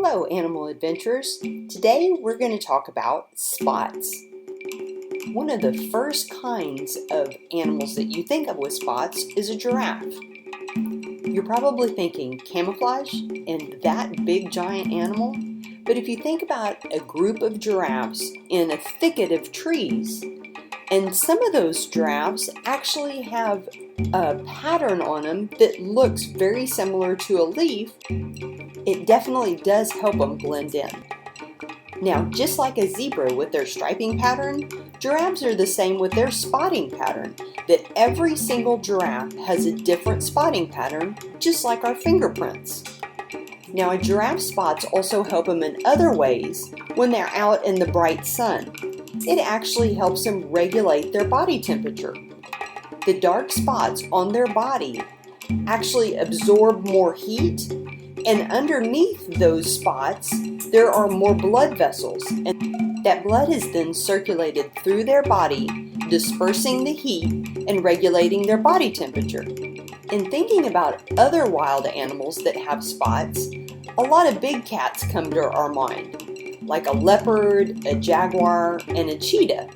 Hello, animal adventurers. Today we're going to talk about spots. One of the first kinds of animals that you think of with spots is a giraffe. You're probably thinking camouflage and that big giant animal, but if you think about a group of giraffes in a thicket of trees, and some of those giraffes actually have a pattern on them that looks very similar to a leaf, it definitely does help them blend in. Now, just like a zebra with their striping pattern, giraffes are the same with their spotting pattern, that every single giraffe has a different spotting pattern, just like our fingerprints. Now, a giraffe's spots also help them in other ways when they're out in the bright sun. It actually helps them regulate their body temperature. The dark spots on their body actually absorb more heat, and underneath those spots there are more blood vessels, and that blood is then circulated through their body, dispersing the heat and regulating their body temperature. In thinking about other wild animals that have spots, a lot of big cats come to our mind, like a leopard, a jaguar, and a cheetah.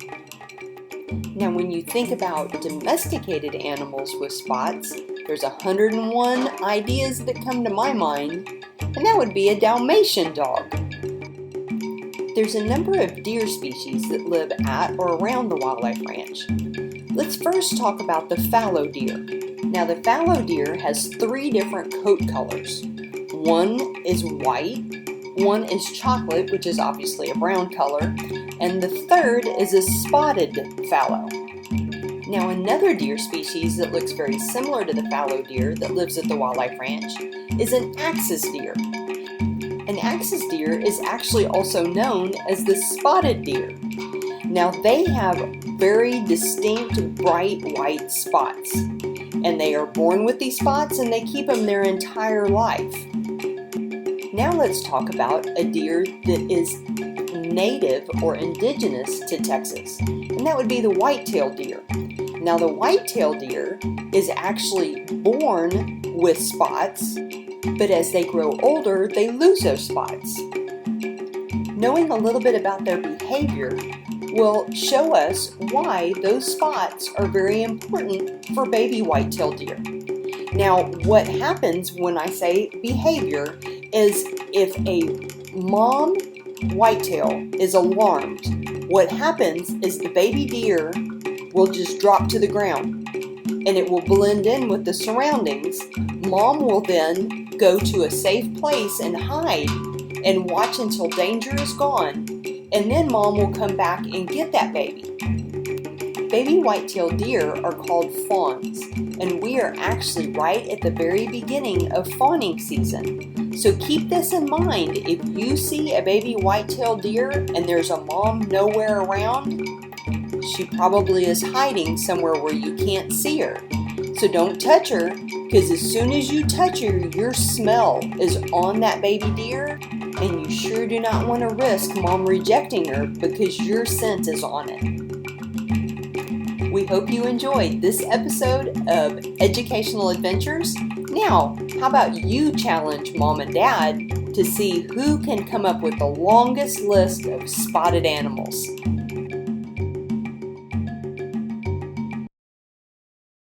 Now, when you think about domesticated animals with spots, there's 101 ideas that come to my mind, and that would be a Dalmatian dog. There's a number of deer species that live at or around the wildlife ranch. Let's first talk about the fallow deer. Now, the fallow deer has 3 different coat colors. One is white, one is chocolate, which is obviously a brown color, and the third is a spotted fallow. Now, another deer species that looks very similar to the fallow deer that lives at the wildlife ranch is an axis deer. An axis deer is actually also known as the spotted deer. Now, they have very distinct bright white spots, and they are born with these spots and they keep them their entire life. Now let's talk about a deer that is native or indigenous to Texas, and that would be the whitetailed deer. Now, the whitetailed deer is actually born with spots, but as they grow older, they lose those spots. Knowing a little bit about their behavior will show us why those spots are very important for baby whitetailed deer. Now, what happens when I say behavior is if a mom whitetail is alarmed, what happens is the baby deer will just drop to the ground and it will blend in with the surroundings. Mom will then go to a safe place and hide and watch until danger is gone, and then mom will come back and get that baby. Baby whitetail deer are called fawns, and we are actually right at the very beginning of fawning season. So keep this in mind. If you see a baby whitetail deer and there's a mom nowhere around, she probably is hiding somewhere where you can't see her. So don't touch her, because as soon as you touch her, your smell is on that baby deer, and you sure do not want to risk mom rejecting her because your scent is on it. We hope you enjoyed this episode of Educational Adventures. Now, how about you challenge mom and dad to see who can come up with the longest list of spotted animals?